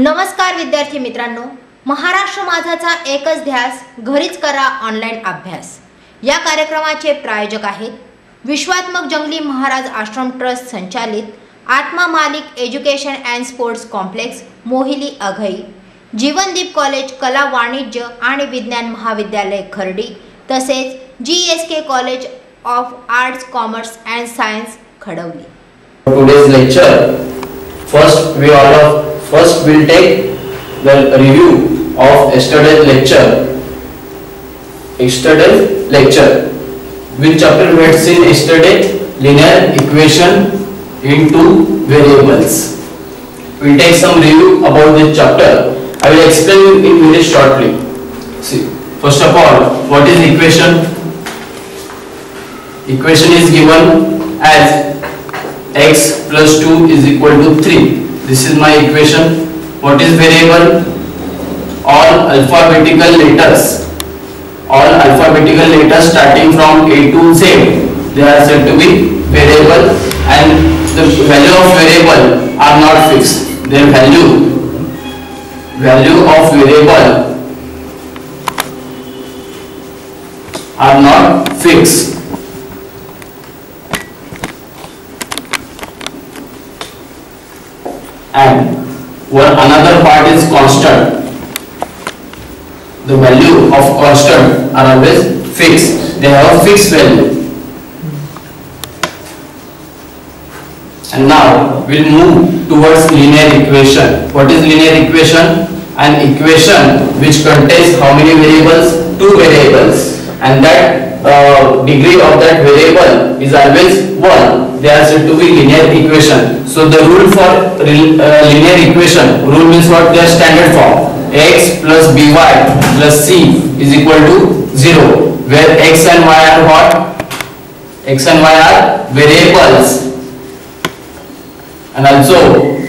नमस्कार विद्यार्थी मित्रांनो, महाराष्ट्र माझाचा एकच ध्यास, घरीच करा ऑनलाईन अभ्यास या कार्यक्रमाचे प्रायोजक आहेत विश्वात्मक जंगली महाराज आश्रम ट्रस्ट संचालित Atma Malik education and sports complex Mohili Aghai, Jeevandeep college कला वाणिज्य आणि विज्ञान महाविद्यालय खर्डी तसेच GSK college of arts commerce and science Khadavli. Today's lecture, first we'll take the review of yesterday's lecture. Which chapter we had seen yesterday? Linear equation into variables. We'll take some review about this chapter. I will explain it very shortly. See, first of all, what is equation? Equation is given as x plus 2 is equal to 3. This is my equation. What is variable? All alphabetical letters starting from A to Z, they are said to be variable, and the value of variable are not fixed. Their value of variable are not fixed. And another part is constant. The value of constant are always fixed. They have a fixed value. And now we'll move towards linear equation. What is linear equation? An equation which contains how many variables? Two variables. And that degree of that variable is always 1. They are said to be linear equation. So the rule for linear equation, rule means what? Their standard form. X plus by plus c is equal to 0, where x and y are what? X and y are variables, and also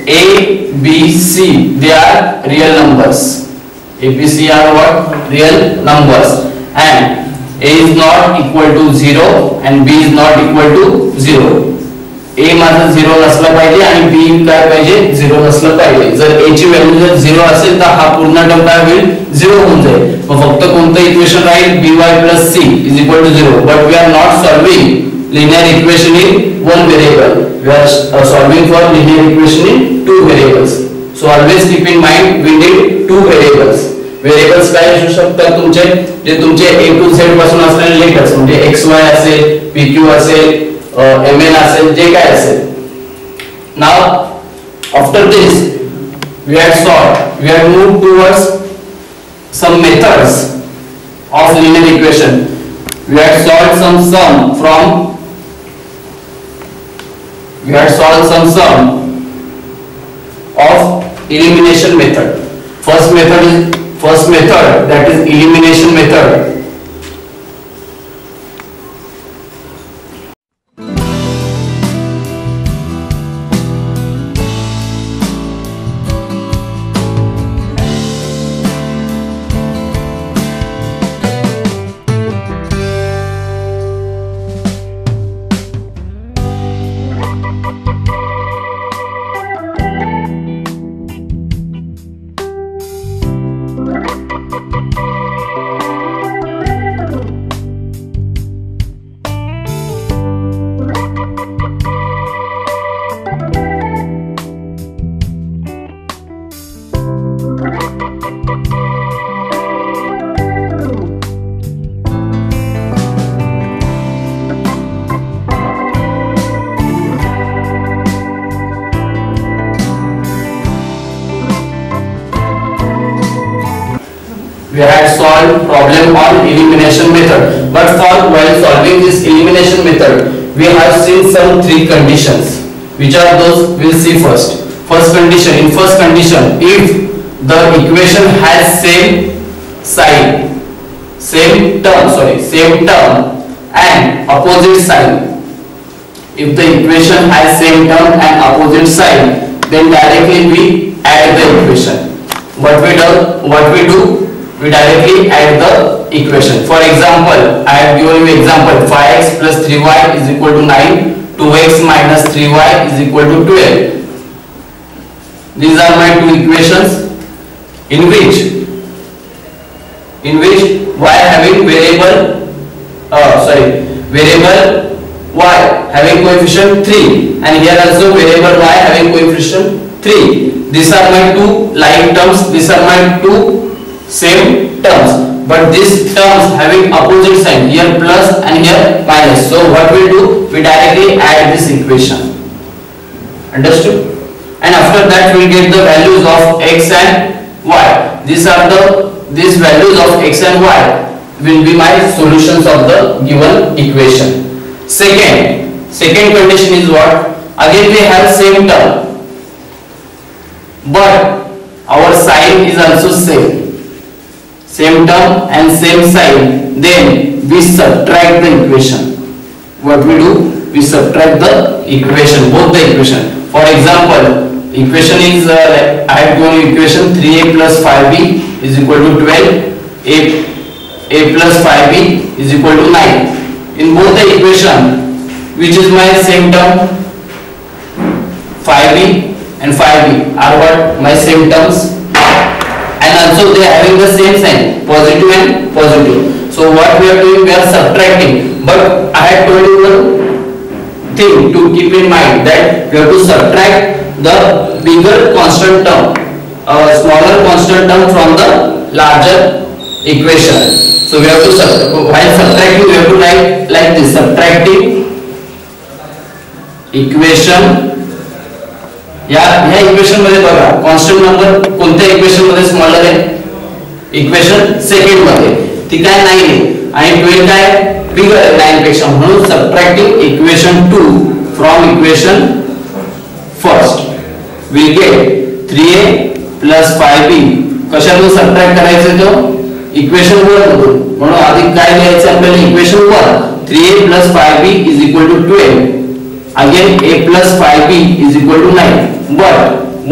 a, b, c, they are real numbers. A, b, c are what? Real numbers, and a is not equal to 0 and b is not equal to 0. A माझा 0 नसला पाहिजे आणि b काय पाहिजे? 0 नसला पाहिजे. जर a ची व्हॅल्यू जर 0 असेल तर हा पूर्ण टर्म काय होईल? 0 होऊन जाईल. मग फक्त कोणतं इक्वेशन राहील? by + c = 0. But we are not solving linear equation in one variable. We are solving for linear equation in two variables. So always keep in mind we need two variables. Variables काय असू शकतात तुमचे? जे तुमचे a to z पासून असलेले letters म्हणजे xy असेल, pq असेल, mn असेल, जे काय असेल. Now after this we had moved towards some methods of linear equation. We had solved some sum of elimination method. First method that is elimination method. We had solved problem on elimination method, but while solving this elimination method, we have seen some three conditions. Which are those? We'll see first. First condition. In first condition, if the equation has same term and opposite sign. If the equation has same term and opposite sign, then directly we add the equation. What we do? We directly add the equation. For example, I have given you example 5x plus 3y is equal to 9, 2x minus 3y is equal to 12. These are my two equations. in which y having variable y having coefficient 3, and here also variable y having coefficient 3. These are my two like terms, these are my two same terms, but these terms having opposite sign, here plus and here minus. So what we do, we directly add this equation. Understood? And after that we get the values of x and y. These values of x and y will be my solutions of the given equation. Second condition is what? Again we have same term, but our sign is also same term and same sign. Then we subtract the equation. What we do? We subtract the equation, both the equation. For example, equation is I have given equation 3a plus 5b is equal to 12. a plus 5b is equal to 9. In both the equation, which is my same term, 5b and 5b are what? My same terms, and also they are having the same sign, positive and positive. So what we are doing, we are subtracting. But I had told you one thing to keep in mind, that we have to subtract the bigger constant term, smaller constant term from the larger equation. So we have to while subtracting, we have to write like this: subtracting equation. या equation मध्ये बघा, constant number कोणत्या equation मध्ये smaller आहे? Equation second मध्ये, ती काय 9 आहे आणि 12 काय बिगर आहे 9 पेक्षा, म्हणून subtracting equation 2 from equation first we get 3a plus 5b. कशातून सबट्रॅक्ट करायचं तो? इक्वेशन 1 मधून, म्हणून आधी काय लिहायचं आपल्याला? Equation 1 3a plus 5b is equal to 12. Again a plus 5b is equal to 9. But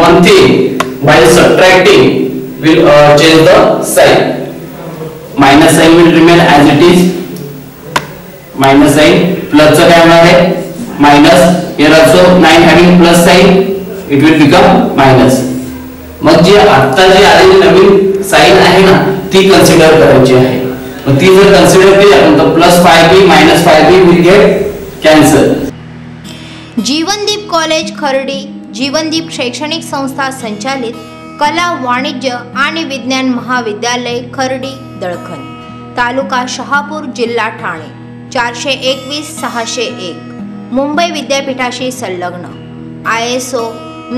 one thing, while subtracting will change the sign. Minus sign will remain as it is. Minus sign, plus चा काय होणार आहे? Minus. Here also 9 having plus sign, it will become minus. मग जी आता जी आलेली नवीन sign आहे ना, ती consider करायची आहे. मग ती जर कन्सिडर केली आपण तर plus 5b minus 5b will get cancel. Jeevandeep college Khardi, Jeevandeep शैक्षणिक संस्था संचालित कला, वाणिज्य आणि विज्ञान महाविद्यालय खर्डी दळखन, तालुका शहापूर, जिल्हा ठाणे, 421-601, मुंबई विद्यापीठाशी संलग्न, ISO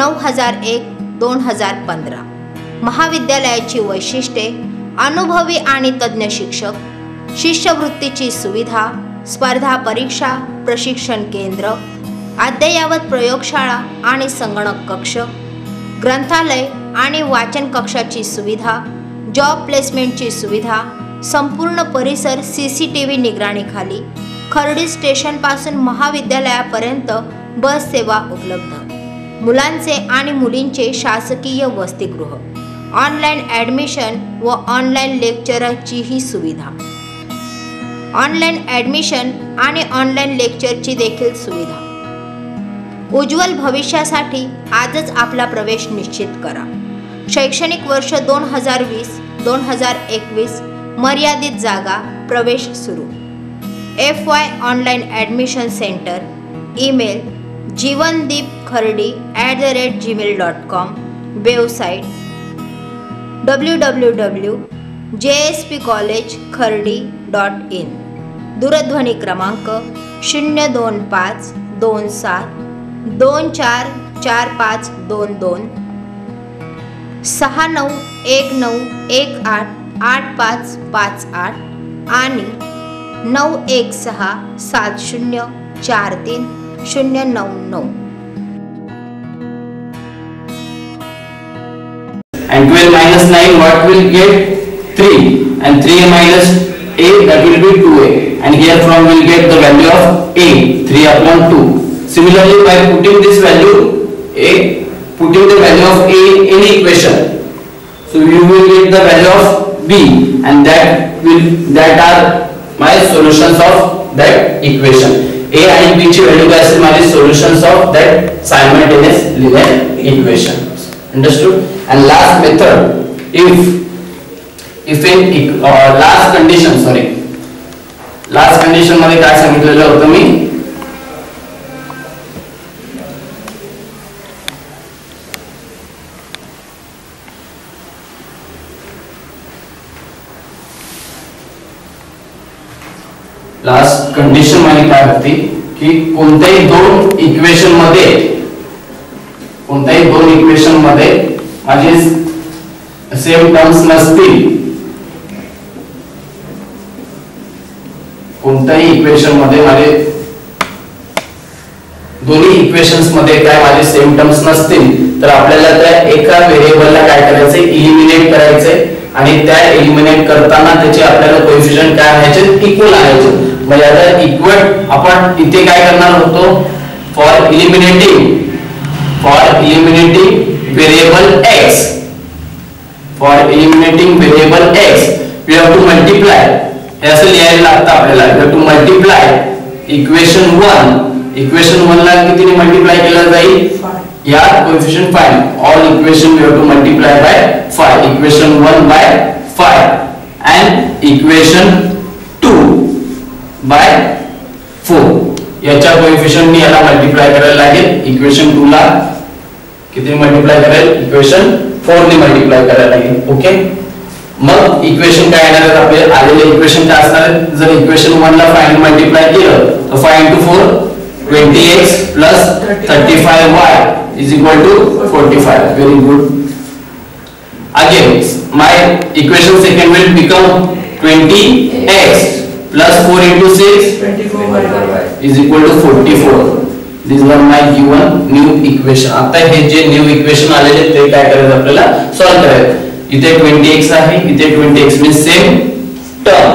9001-2015. महाविद्यालयाची वैशिष्ट्ये: अनुभवी आणि तज्ञ शिक्षक, शिष्यवृत्तीची सुविधा, स्पर्धा परीक्षा प्रशिक्षण केंद्र, अद्ययावत प्रयोगशाळा आणि संगणक कक्ष, ग्रंथालय आणि वाचन कक्षाची सुविधा, जॉब प्लेसमेंटची सुविधा, संपूर्ण परिसर CCTV निगराणीखाली, खर्डी स्टेशन पासून महाविद्यालयापर्यंत बस सेवा उपलब्ध, मुलांचे आणि मुलींचे शासकीय वसतिगृह, ऑनलाईन ॲडमिशन व ऑनलाईन लेक्चरची ही सुविधा, ऑनलाईन ॲडमिशन आणि ऑनलाईन लेक्चरची देखील सुविधा. उज्ज्वल भविष्यासाठी आजच आपला प्रवेश निश्चित करा. शैक्षणिक वर्ष 2020-2021, मर्यादित जागा, प्रवेश सुरू. FY online admission centre, email jivandeepkhardi@gmail.com, website www.jspcollegekhardi.in, दूरध्वनी क्रमांक 02527244522, 6919188558 आणि 9167043099. And 12 minus 9, what will get? 3. And 3a minus a, that will be 2a. And here from we will get the value of a, 3/2. Similarly, by putting this value a, putting the value of a in any equation, so you will get the value of b, and that are my solutions of that equation. A and b ची value काय असेल? माझे solutions of that simultaneous linear equation. Understood? And last method if in last condition मध्ये काय सांगितलेलं होतं मी, last condition मध्ये काय होती की कोणत्याही दोन इक्वेशन मध्ये माझे सेम टर्म्स नसतील, कोणत्याही इक्वेशन मध्ये माझे दोन्ही इक्वेशन्स मध्ये काय माझे सेम टर्म्स नसतील तर आपल्याला त्या एका व्हेरिएबलला काय करायचंय, इलिमिनेट करायचंय आणि त्या इलिमिनेट करताना त्याचे आपल्याला कोएफिशिएंट काय आणायचे, इक्वल आणायचे. म्हणजे आता इक्वल आपण इथे काय करणार होतो, for eliminating variable x, we have to multiply, हे असं लिहायला लागतं आपल्याला, we have to multiply equation 1 ला कितीने मल्टिप्लाय केलं जाईल, या coefficient 5, all equation we have to multiply by 5, equation 1 by 5 and equation 2 by 4, याच्या कोएफिशिएंट ने याला मल्टिप्लाय करायला लागेल. इक्वेशन 2 ला किती मल्टिप्लाय करेल, इक्वेशन 4 ने मल्टिप्लाय करायला लागेल. ओके, मग इक्वेशन काय येणार आहे, आपले आलेले इक्वेशन काय असणार आहे, जर इक्वेशन 1 ला 5 ने मल्टिप्लाय केलं तर 5 * 4 20x plus 35y is equal to 45. Very good. Again my equation second will become 20x plus 4 into 6 24y is equal to 44. These are my given new equation. आता हे जे न्यू इक्वेशन आलेले ते काय करायचं आपल्याला, solve करायचं. इथे 20x आहे, इथे 20x means same term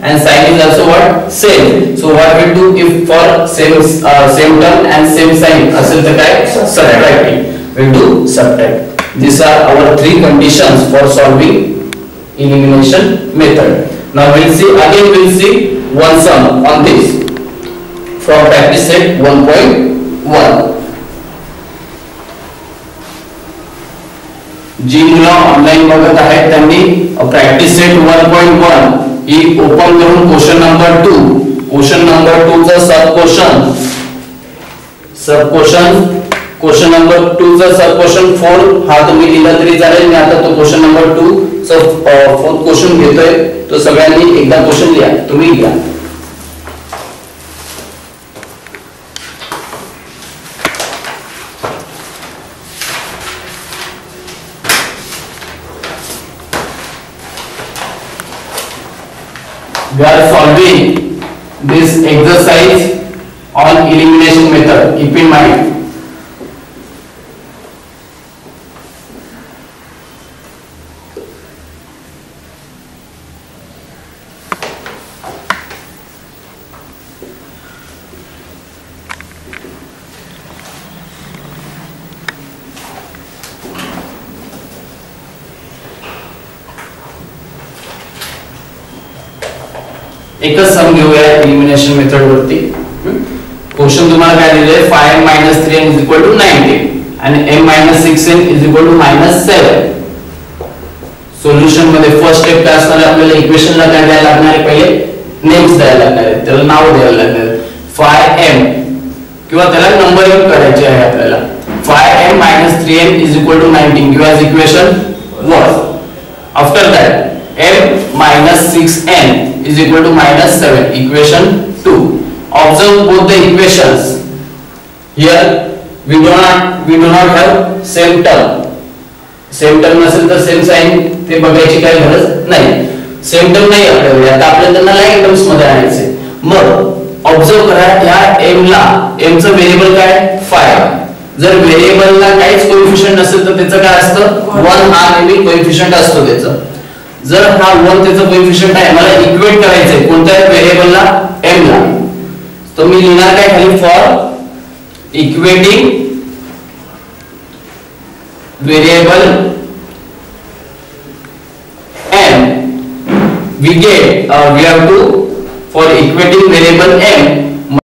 and sign is also what, same. So what we do, if for same term and same sign असेल तर काय, subtracting, we do subtract. These are our three conditions for solving elimination method. Now we'll see one sum on this from practice set 1.1. जी मुलं online बघत आहेत त्यांनी practice set 1.1 ही open करून question number 2 चा question number 2 चा सब question 4 हा तुम्ही लिहिला तरी चालेल. मी आता तो क्वेश्चन नंबर 2 चा फोर्थ क्वेश्चन घेतोय, तो सगळ्यांनी एकदा क्वेश्चन लिहा, तुम्ही लिहा. We are solving this exercise on elimination method. Keep in mind. एकच सम घेऊया एलिमिनेशन मेथड वरती. क्वेश्चन तुम्हाला काय दिले, 5m - 3n = 19 आणि m - 6n = -7. सोल्युशन मध्ये फर्स्ट स्टेप काय असणार आहे, आपल्याला इक्वेशनला काय द्यायला लागणार आहे, पहिले नेम्स द्यायला लागणार आहे, त्याला नाव द्यायला लागणार आहे. 5m किंवा त्याला नंबरिंग करायचे आहे आपल्याला. 5m - 3n = 19 give as equation 1. After that m - 6n is equal to -7, equation 2. Observe both the equations. Here we do not have same term नसेल तर सेम साइन ते बघायची काही गरज नाही. सेम टर्म नाही आपल्याकडे, आता आपल्याला त्यांना लाईन टर्म्स मध्ये आणायचे. मग ऑब्झर्व करा, या m चं व्हेरिएबल काय, 5. जर व्हेरिएबलला काहीच कोएफिशिएंट नसेल तर त्याचं काय असतं, 1 हा नेहमी कोएफिशिएंट असतो त्याचा. जर हा 1 त्याचा कोएफिशिएंट आहे, मला इक्वेट करायचंय कोणत्या व्हेरिएबलला, m ला. तो मी लिहिणार काय खाली, for equating variable m we have to, for equating variable m